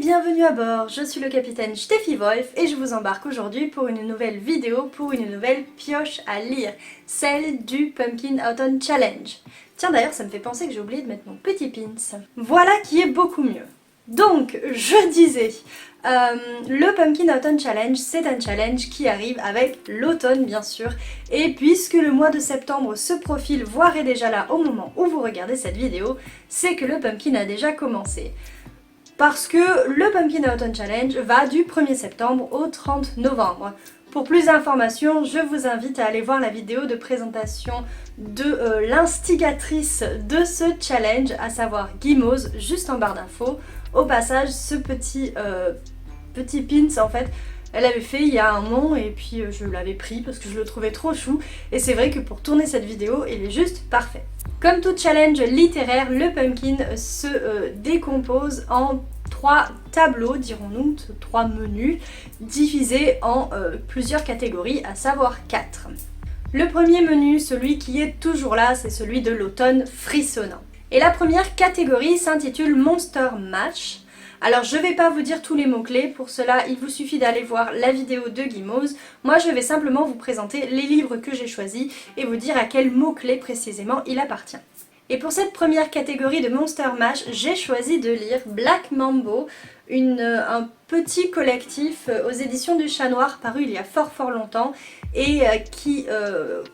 bienvenue à bord, je suis le capitaine Steffi Wolf et je vous embarque aujourd'hui pour une nouvelle vidéo, pour une nouvelle pioche à lire, celle du Pumpkin Autumn Challenge. Tiens d'ailleurs ça me fait penser que j'ai oublié de mettre mon petit pins. Voilà qui est beaucoup mieux. Donc je disais, le Pumpkin Autumn Challenge c'est un challenge qui arrive avec l'automne bien sûr, et puisque le mois de septembre se profile, voire est déjà là au moment où vous regardez cette vidéo, c'est que le pumpkin a déjà commencé. Parce que le Pumpkin Autumn Challenge va du 1er septembre au 30 novembre. Pour plus d'informations, je vous invite à aller voir la vidéo de présentation de l'instigatrice de ce challenge, à savoir Guimauze, juste en barre d'infos. Au passage, ce petit pins en fait, elle avait fait il y a un an et puis je l'avais pris parce que je le trouvais trop chou. Et c'est vrai que pour tourner cette vidéo, il est juste parfait. Comme tout challenge littéraire, le pumpkin se décompose en 3 tableaux, dirons-nous, 3 menus, divisés en plusieurs catégories, à savoir 4. Le premier menu, celui qui est toujours là, c'est celui de l'automne frissonnant. Et la première catégorie s'intitule Monster Mash. Alors je vais pas vous dire tous les mots-clés, pour cela il vous suffit d'aller voir la vidéo de Guimauze. Moi je vais simplement vous présenter les livres que j'ai choisis et vous dire à quels mots-clés précisément il appartient. Et pour cette première catégorie de Monster Mash, j'ai choisi de lire Black Mambo, un petit collectif aux éditions du Chat Noir paru il y a fort longtemps et qui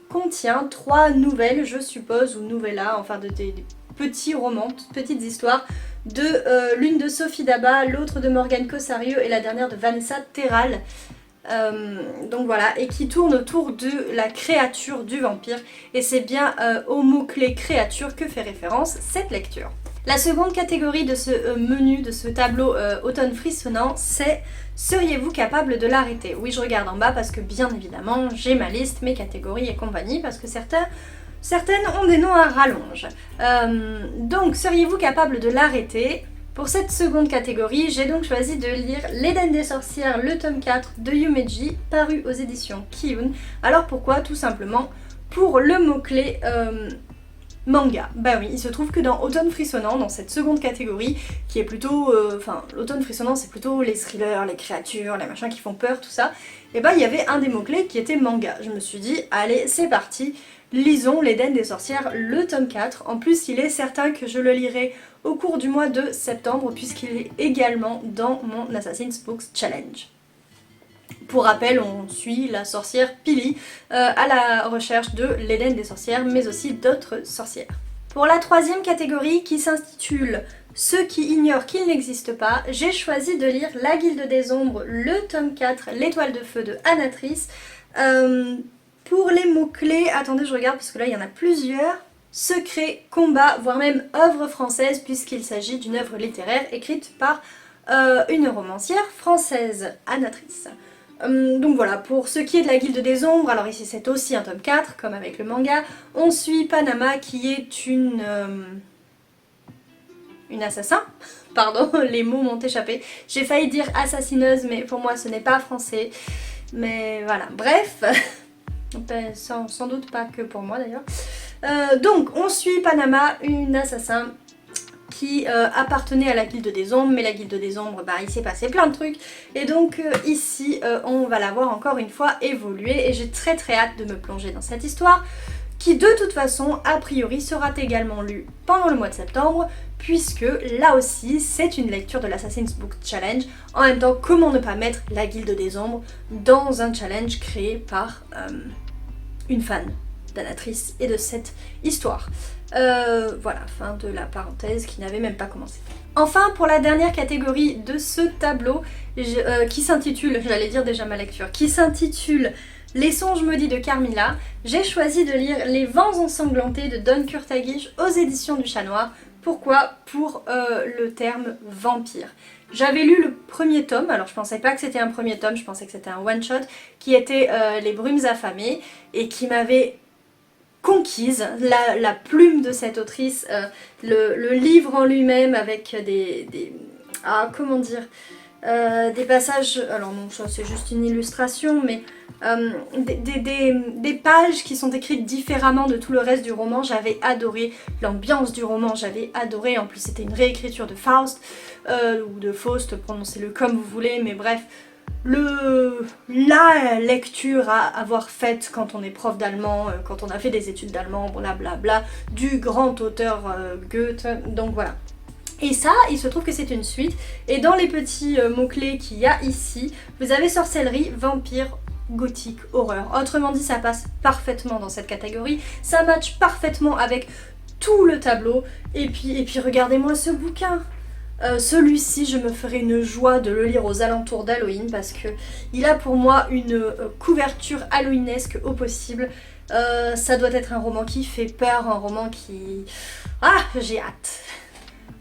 contient 3 nouvelles je suppose, ou novellas, enfin des petits romans, toutes petites histoires de l'une de Sophie Daba, l'autre de Morgane Cossario et la dernière de Vanessa Terral. Donc voilà, et qui tourne autour de la créature du vampire, et c'est bien au mot-clé créature que fait référence cette lecture. La seconde catégorie de ce menu, de ce tableau automne frissonnant, c'est seriez-vous capable de l'arrêter? Oui, je regarde en bas parce que bien évidemment j'ai ma liste, mes catégories et compagnie, parce que certaines ont des noms à rallonge. Donc, seriez-vous capable de l'arrêter? Pour cette seconde catégorie, j'ai donc choisi de lire L'Éden des sorcières, le tome 4 de Yumeji, paru aux éditions Kiun. Alors pourquoi? Tout simplement pour le mot-clé manga. Bah oui, il se trouve que dans Automne frissonnant, dans cette seconde catégorie, qui est plutôt... l'automne frissonnant c'est plutôt les thrillers, les créatures, les machins qui font peur, tout ça. Et bah il y avait un des mots-clés qui était manga. Je me suis dit, allez, c'est parti, lisons L'Éden des sorcières, le tome 4. En plus, il est certain que je le lirai au cours du mois de septembre, puisqu'il est également dans mon Assassin's Books Challenge. Pour rappel, on suit la sorcière Pili à la recherche de l'Éden des sorcières, mais aussi d'autres sorcières. Pour la troisième catégorie, qui s'intitule Ceux qui ignorent qu'il n'existe pas, j'ai choisi de lire La Guilde des Ombres, le tome 4, L'Étoile de Feu de Anatrice. Pour les mots-clés, attendez, je regarde parce que là il y en a plusieurs. Secret, combat, voire même œuvre française, puisqu'il s'agit d'une œuvre littéraire écrite par une romancière française, Anatrice. Donc voilà, pour ce qui est de la Guilde des Ombres, alors ici c'est aussi un tome 4, comme avec le manga. On suit Panama qui est une assassin. Pardon, les mots m'ont échappé. J'ai failli dire assassineuse, mais pour moi ce n'est pas français. Mais voilà, bref... sans doute pas que pour moi d'ailleurs. Donc on suit Panama, une assassin qui appartenait à la Guilde des Ombres, mais la Guilde des Ombres, bah il s'est passé plein de trucs, et donc ici on va la voir encore une fois évoluer, et j'ai très hâte de me plonger dans cette histoire, qui de toute façon, a priori, sera également lue pendant le mois de septembre, puisque là aussi c'est une lecture de l'Assassin's Books Challenge. En même temps, comment ne pas mettre la Guilde des Ombres dans un challenge créé par une fan d'Anatrice et de cette histoire. Voilà, fin de la parenthèse qui n'avait même pas commencé. Enfin, pour la dernière catégorie de ce tableau, qui s'intitule, j'allais dire déjà ma lecture, qui s'intitule Les songes maudits de Carmilla, j'ai choisi de lire Les vents ensanglantés de Don Kurtagish aux éditions du Chat Noir. Pourquoi? Pour le terme vampire. J'avais lu le premier tome, alors je pensais pas que c'était un premier tome, je pensais que c'était un one-shot, qui était Les brumes affamées, et qui m'avait conquise. La plume de cette autrice, le livre en lui-même avec comment dire, des passages, alors non, ça c'est juste une illustration, mais des pages qui sont écrites différemment de tout le reste du roman. J'avais adoré l'ambiance du roman, j'avais adoré, en plus c'était une réécriture de Faust. ou de Faust, prononcez-le comme vous voulez, mais bref, la lecture à avoir faite quand on est prof d'allemand, quand on a fait des études d'allemand, blablabla, du grand auteur Goethe, donc voilà. Et ça, il se trouve que c'est une suite, et dans les petits mots-clés qu'il y a ici, vous avez sorcellerie, vampire, gothique, horreur. Autrement dit, ça passe parfaitement dans cette catégorie, ça match parfaitement avec tout le tableau, et puis regardez-moi ce bouquin. Celui-ci, je me ferai une joie de le lire aux alentours d'Halloween parce que il a pour moi une couverture halloweenesque au possible. Ça doit être un roman qui fait peur, un roman qui... Ah, j'ai hâte.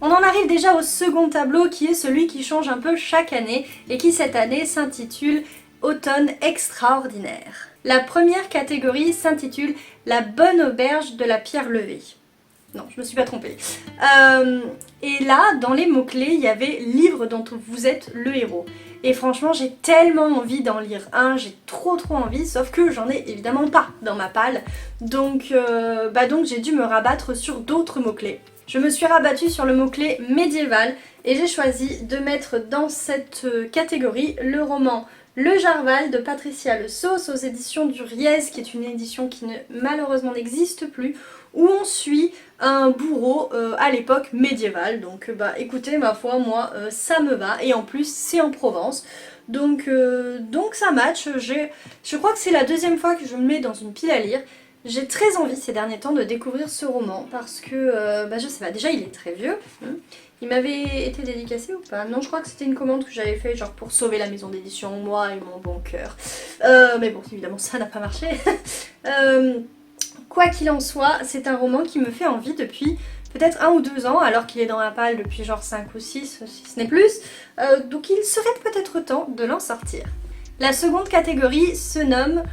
On en arrive déjà au second tableau qui est celui qui change un peu chaque année et qui cette année s'intitule Automne extraordinaire. La première catégorie s'intitule La bonne auberge de la pierre levée. Non, je me suis pas trompée. Et là, dans les mots-clés, il y avait livre dont vous êtes le héros. Et franchement, j'ai tellement envie d'en lire un, j'ai trop envie, sauf que j'en ai évidemment pas dans ma palle. Donc j'ai dû me rabattre sur d'autres mots-clés. Je me suis rabattue sur le mot-clé médiéval et j'ai choisi de mettre dans cette catégorie le roman Le Jarval de Patricia Le Sauce aux éditions du Riez, qui est une édition qui malheureusement n'existe plus, où on suit un bourreau à l'époque médiévale. Donc écoutez, ma foi, moi ça me va, et en plus c'est en Provence. Donc ça match. Je crois que c'est la deuxième fois que je me mets dans une pile à lire. J'ai très envie ces derniers temps de découvrir ce roman parce que, je sais pas, déjà il est très vieux. Il m'avait été dédicacé ou pas? Non, je crois que c'était une commande que j'avais fait genre pour sauver la maison d'édition, moi et mon bon cœur. Mais bon, évidemment ça n'a pas marché. Quoi qu'il en soit, c'est un roman qui me fait envie depuis peut-être 1 ou 2 ans, alors qu'il est dans ma palle depuis genre 5 ou 6, si ce n'est plus. Donc il serait peut-être temps de l'en sortir. La seconde catégorie se nomme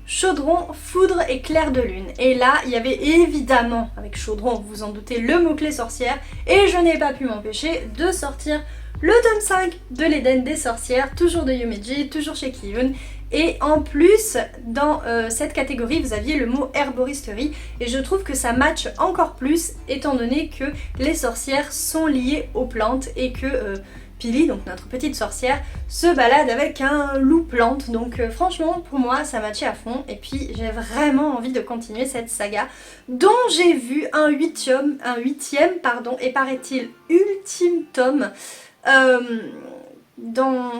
Chaudron, foudre et clair de lune. Et là, il y avait évidemment, avec chaudron, vous vous en doutez, le mot-clé sorcière. Et je n'ai pas pu m'empêcher de sortir le tome 5 de l'Éden des sorcières, toujours de Yumeji, toujours chez Kiyun. Et en plus, dans cette catégorie, vous aviez le mot herboristerie. Et je trouve que ça match encore plus, étant donné que les sorcières sont liées aux plantes et que... Pili, donc notre petite sorcière, se balade avec un loup-plante. Donc franchement, pour moi, ça matchait à fond. Et puis j'ai vraiment envie de continuer cette saga, dont j'ai vu un huitième, et paraît-il ultime tome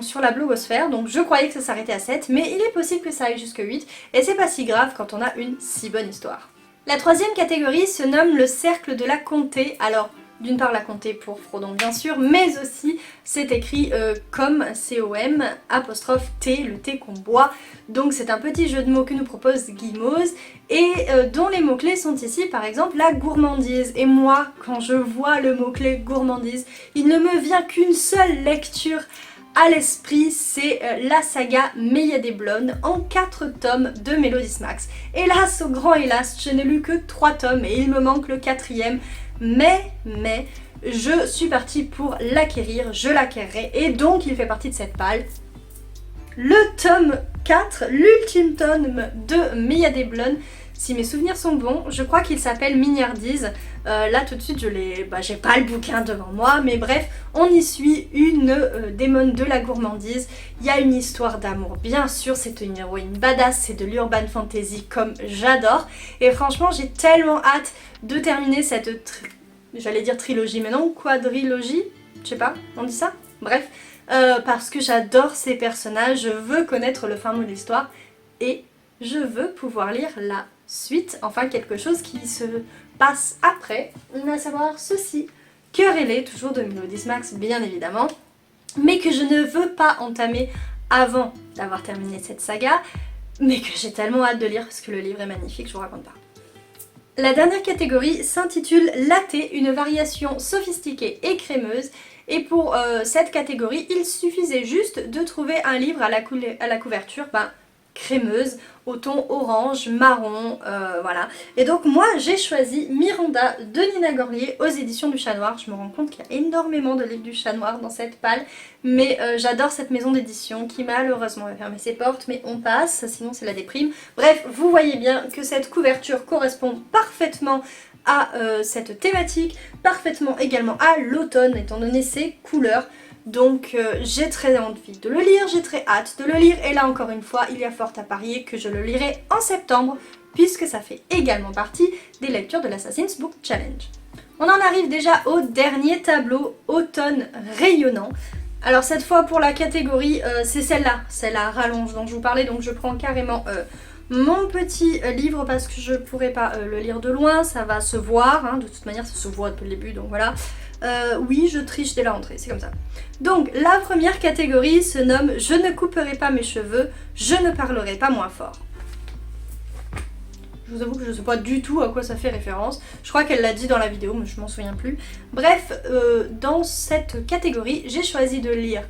sur la blogosphère. Donc je croyais que ça s'arrêtait à 7, mais il est possible que ça aille jusqu'à 8. Et c'est pas si grave quand on a une si bonne histoire. La troisième catégorie se nomme le cercle de la comté. Alors... d'une part la comté pour Frodon bien sûr, mais aussi c'est écrit com, C-O-M, apostrophe T, le thé qu'on boit. Donc c'est un petit jeu de mots que nous propose Guimauze et dont les mots-clés sont ici par exemple la gourmandise. Et moi, quand je vois le mot-clé gourmandise, il ne me vient qu'une seule lecture à l'esprit, c'est la saga Meia des Blondes en 4 tomes de Mélodie Max. Hélas, au grand hélas, je n'ai lu que 3 tomes et il me manque le 4e. Mais, je suis partie pour l'acquérir, je l'acquerrai, et donc il fait partie de cette palle. Le tome 4, l'ultime tome de Meia des Blondes, si mes souvenirs sont bons, je crois qu'il s'appelle Mignardise. Là tout de suite j'ai pas le bouquin devant moi, mais bref, on y suit une démone de la gourmandise. Il y a une histoire d'amour, bien sûr, c'est une héroïne badass, c'est de l'urban fantasy comme j'adore. Et franchement, j'ai tellement hâte de terminer cette, j'allais dire trilogie, mais non, quadrilogie, je sais pas, on dit ça? Bref, parce que j'adore ces personnages, je veux connaître le fin mot de l'histoire, et je veux pouvoir lire la suite, enfin quelque chose qui se passe après, à savoir ceci, Cœur ailé, toujours de Mélodie Max bien évidemment, mais que je ne veux pas entamer avant d'avoir terminé cette saga, mais que j'ai tellement hâte de lire parce que le livre est magnifique, je vous raconte pas. La dernière catégorie s'intitule Latte, une variation sophistiquée et crémeuse. Et pour cette catégorie, il suffisait juste de trouver un livre à la couverture crémeuse, au ton orange, marron, voilà. Et donc moi j'ai choisi Miranda de Nina Gorlier aux éditions du Chat Noir. Je me rends compte qu'il y a énormément de livres du Chat Noir dans cette palle, mais j'adore cette maison d'édition qui malheureusement va fermer ses portes, mais on passe, sinon c'est la déprime. Bref, vous voyez bien que cette couverture correspond parfaitement à cette thématique, parfaitement également à l'automne étant donné ses couleurs. Donc j'ai très envie de le lire, j'ai très hâte de le lire et là encore une fois il y a fort à parier que je le lirai en septembre puisque ça fait également partie des lectures de l'Assassin's Book Challenge. On en arrive déjà au dernier tableau, Automne rayonnant. Alors cette fois pour la catégorie, c'est celle-là, c'est la rallonge dont je vous parlais, donc je prends carrément mon petit livre parce que je pourrais pas le lire de loin, ça va se voir, hein, de toute manière ça se voit depuis le début, donc voilà. Oui, je triche dès la rentrée, c'est comme ça. Donc la première catégorie se nomme « Je ne couperai pas mes cheveux, je ne parlerai pas moins fort ». Je vous avoue que je ne sais pas du tout à quoi ça fait référence. Je crois qu'elle l'a dit dans la vidéo, mais je m'en souviens plus. Bref, dans cette catégorie, j'ai choisi de lire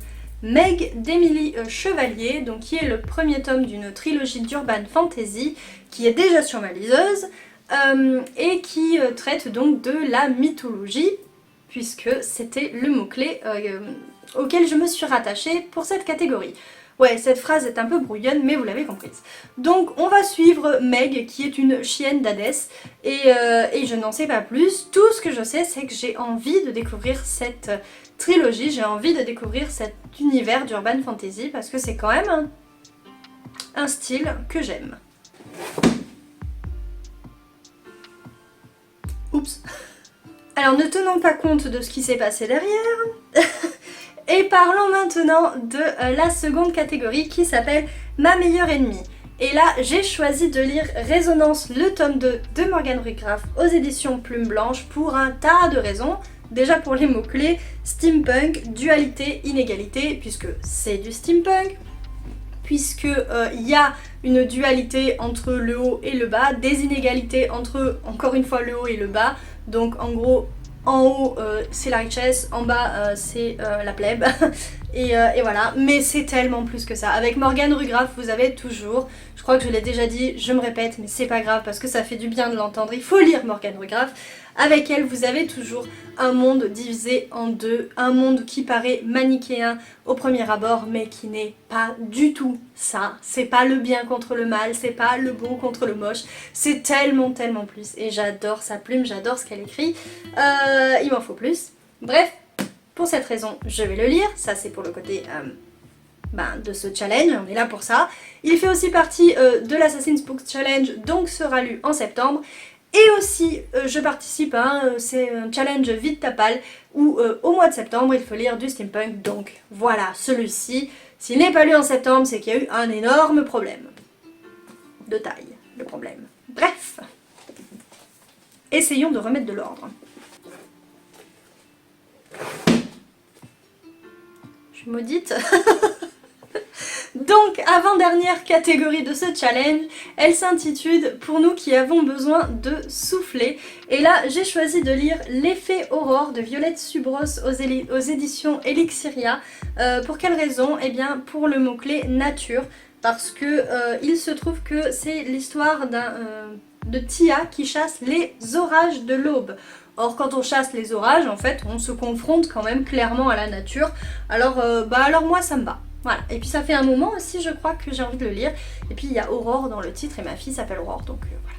Meg d'Émilie Chevalier, donc qui est le premier tome d'une trilogie d'urban fantasy, qui est déjà sur ma liseuse, et qui traite donc de la mythologie, puisque c'était le mot-clé auquel je me suis rattachée pour cette catégorie. Ouais, cette phrase est un peu brouillonne, mais vous l'avez comprise. Donc on va suivre Meg, qui est une chienne d'Hadès, et je n'en sais pas plus. Tout ce que je sais, c'est que j'ai envie de découvrir cette trilogie, j'ai envie de découvrir cet univers d'urban fantasy, parce que c'est quand même un style que j'aime. Oups. Alors ne tenons pas compte de ce qui s'est passé derrière, et parlons maintenant de la seconde catégorie qui s'appelle Ma meilleure ennemie. Et là j'ai choisi de lire Résonance, le tome 2 de Morgane Ruigraf aux éditions Plume Blanche pour un tas de raisons. Déjà pour les mots-clés, steampunk, dualité, inégalité, puisque c'est du steampunk, puisque y a une dualité entre le haut et le bas, des inégalités entre, encore une fois, le haut et le bas. Donc en gros, en haut c'est la richesse, en bas c'est la plèbe, et voilà. Mais c'est tellement plus que ça. Avec Morgane Ruigraf, vous avez toujours, je crois que je l'ai déjà dit, je me répète, mais c'est pas grave parce que ça fait du bien de l'entendre, il faut lire Morgane Ruigraf. Avec elle, vous avez toujours un monde divisé en deux, un monde qui paraît manichéen au premier abord, mais qui n'est pas du tout ça. C'est pas le bien contre le mal, c'est pas le beau contre le moche, c'est tellement, tellement plus. Et j'adore sa plume, j'adore ce qu'elle écrit, il m'en faut plus. Bref, pour cette raison, je vais le lire, ça c'est pour le côté de ce challenge, on est là pour ça. Il fait aussi partie de l'Assassin's Book Challenge, donc sera lu en septembre. Et aussi, je participe à c'est un challenge Vite ta palle où au mois de septembre il faut lire du steampunk. Donc voilà, celui-ci, s'il n'est pas lu en septembre, c'est qu'il y a eu un énorme problème. De taille, le problème. Bref, essayons de remettre de l'ordre. Je suis maudite. Donc, avant-dernière catégorie de ce challenge, elle s'intitule « Pour nous qui avons besoin de souffler ». Et là, j'ai choisi de lire L'effet Aurore de Violette Subros aux éditions Elixiria. Pour quelle raison? Eh bien, pour le mot-clé « nature ». Parce que il se trouve que c'est l'histoire de Tia qui chasse les orages de l'aube. Or quand on chasse les orages, en fait, on se confronte quand même clairement à la nature. Alors moi ça me va. Voilà. Et puis ça fait un moment aussi, je crois, que j'ai envie de le lire. Et puis il y a Aurore dans le titre et ma fille s'appelle Aurore, donc voilà.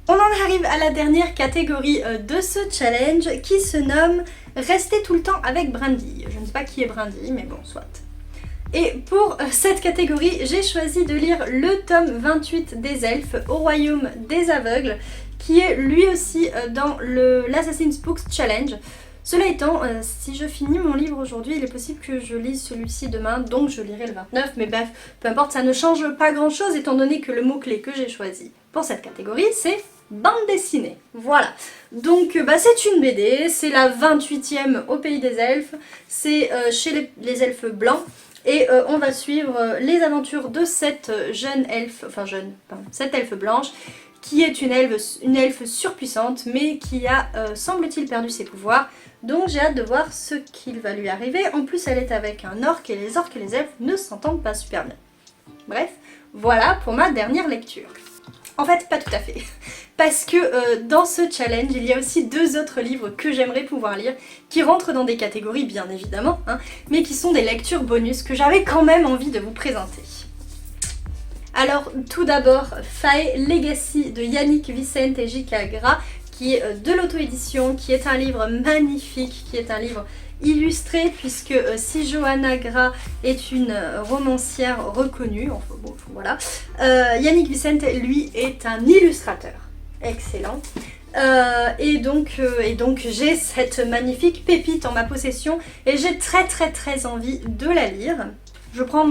On en arrive à la dernière catégorie de ce challenge qui se nomme Rester tout le temps avec Brindille. Je ne sais pas qui est Brindille, mais bon, soit. Et pour cette catégorie, j'ai choisi de lire le tome 28 des Elfes au Royaume des Aveugles, qui est lui aussi dans l'Assassin's Book Challenge. Cela étant, si je finis mon livre aujourd'hui, il est possible que je lise celui-ci demain, donc je lirai le 29, mais bref, peu importe, ça ne change pas grand-chose étant donné que le mot-clé que j'ai choisi pour cette catégorie, c'est bande dessinée. Voilà, donc c'est une BD, c'est la 28e au Pays des Elfes, c'est chez les Elfes Blancs, et on va suivre les aventures de cette jeune elfe, cette elfe blanche, qui est une elfe surpuissante, mais qui a, semble-t-il, perdu ses pouvoirs. Donc j'ai hâte de voir ce qu'il va lui arriver. En plus, elle est avec un orc, et les orques et les elfes ne s'entendent pas super bien. Bref, voilà pour ma dernière lecture. En fait, pas tout à fait. Parce que dans ce challenge, il y a aussi 2 autres livres que j'aimerais pouvoir lire, qui rentrent dans des catégories, bien évidemment, hein, mais qui sont des lectures bonus que j'avais quand même envie de vous présenter. Alors, tout d'abord, Fae Legacy de Yannick Vicente et J.K. Gras, qui est de l'auto-édition, qui est un livre magnifique, qui est un livre illustré, puisque si Johanna Gras est une romancière reconnue, enfin bon, voilà, Yannick Vicente, lui, est un illustrateur excellent. Et donc j'ai cette magnifique pépite en ma possession et j'ai très envie de la lire. Je prends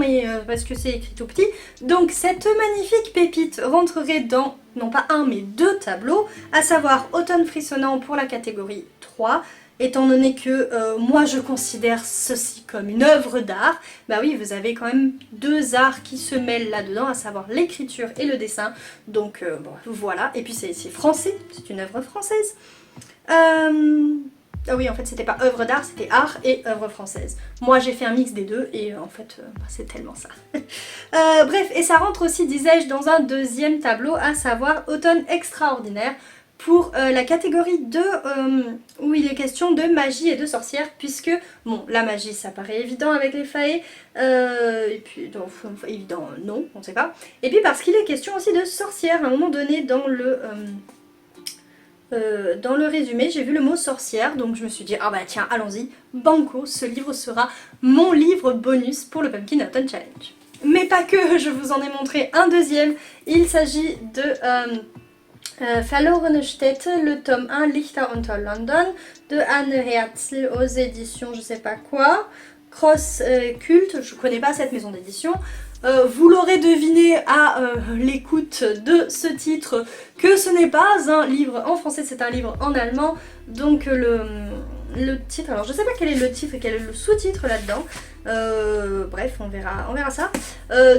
parce que c'est écrit tout petit. Donc cette magnifique pépite rentrerait dans, non pas un mais deux tableaux, à savoir Automne frissonnant pour la catégorie 3, étant donné que moi je considère ceci comme une œuvre d'art. Bah oui, vous avez quand même deux arts qui se mêlent là-dedans, à savoir l'écriture et le dessin. Donc bon, voilà, et puis c'est français, c'est une œuvre française. Ah oui, en fait, c'était pas œuvre d'art, c'était art et œuvre française. Moi, j'ai fait un mix des deux et en fait, c'est tellement ça. Bref, et ça rentre aussi, disais-je, dans un deuxième tableau, à savoir Automne extraordinaire, pour la catégorie 2, où il est question de magie et de sorcière, puisque, bon, la magie, ça paraît évident avec les faées, et puis, donc, évident, non, on sait pas. Et puis parce qu'il est question aussi de sorcière, à un moment donné, dans le résumé, j'ai vu le mot sorcière, donc je me suis dit, ah bah tiens, allons-y, banco, ce livre sera mon livre bonus pour le Pumpkin Autumn Challenge. Mais pas que, je vous en ai montré un deuxième, il s'agit de Verlorene Städte, le tome 1, Lichter unter London, de Anne Herzl aux éditions je sais pas quoi, Cross Cult, je connais pas cette maison d'édition. Vous l'aurez deviné à l'écoute de ce titre que ce n'est pas un livre en français, c'est un livre en allemand. Donc le titre, alors je sais pas quel est le titre et quel est le sous-titre là-dedans. Bref, on verra ça.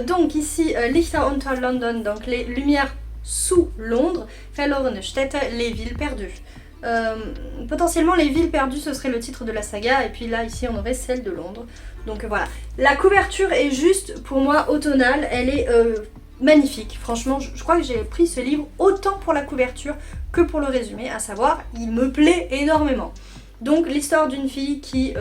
Donc ici, Lichter unter London, donc les lumières sous Londres, Verlorene Städte, les villes perdues. Potentiellement les villes perdues ce serait le titre de la saga, et puis là ici on aurait celle de Londres. Donc voilà, la couverture est juste pour moi automnale, elle est magnifique. Franchement je crois que j'ai pris ce livre autant pour la couverture que pour le résumé, à savoir il me plaît énormément. Donc l'histoire d'une fille qui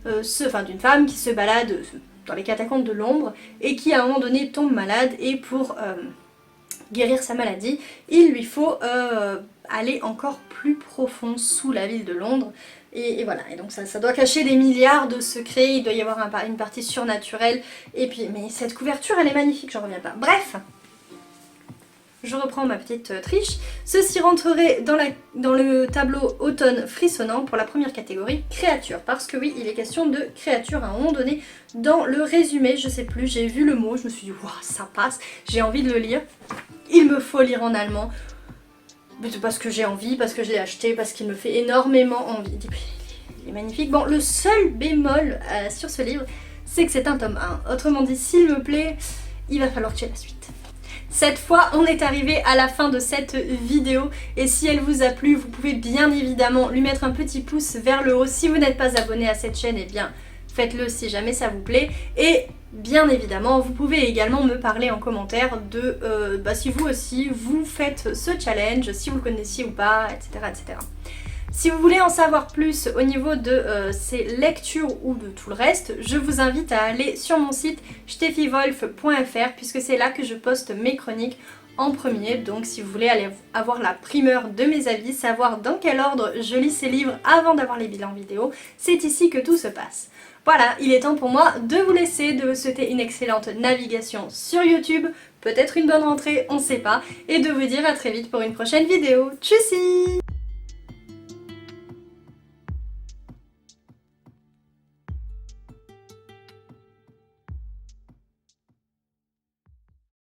d'une femme qui se balade dans les catacombes de l'ombre et qui à un moment donné tombe malade, et pour guérir sa maladie, il lui faut aller encore plus profond sous la ville de Londres. Et voilà, et donc ça doit cacher des milliards de secrets, il doit y avoir une partie surnaturelle, et puis, mais cette couverture elle est magnifique, j'en reviens pas. Bref, je reprends ma petite triche. Ceci rentrerait dans le tableau Automne frissonnant pour la première catégorie, créature, parce que oui, il est question de créature à un moment donné. Dans le résumé, je sais plus, j'ai vu le mot, je me suis dit, waouh, ça passe, j'ai envie de le lire. Il me faut lire en allemand, parce que j'ai envie, parce que je l'ai acheté, parce qu'il me fait énormément envie. Il est magnifique. Bon, le seul bémol sur ce livre, c'est que c'est un tome 1. Autrement dit, s'il me plaît, il va falloir que j'ai la suite. Cette fois, on est arrivé à la fin de cette vidéo, et si elle vous a plu, vous pouvez bien évidemment lui mettre un petit pouce vers le haut. Si vous n'êtes pas abonné à cette chaîne, eh bien, faites-le si jamais ça vous plaît. Et bien évidemment, vous pouvez également me parler en commentaire de si vous aussi vous faites ce challenge, si vous le connaissiez ou pas, etc. etc. Si vous voulez en savoir plus au niveau de ces lectures ou de tout le reste, je vous invite à aller sur mon site steffiwolf.fr, puisque c'est là que je poste mes chroniques en premier. Donc si vous voulez aller avoir la primeur de mes avis, savoir dans quel ordre je lis ces livres avant d'avoir les bilans vidéo, c'est ici que tout se passe. Voilà, il est temps pour moi de vous laisser, de vous souhaiter une excellente navigation sur YouTube, peut-être une bonne rentrée, on sait pas, et de vous dire à très vite pour une prochaine vidéo. Tchussy!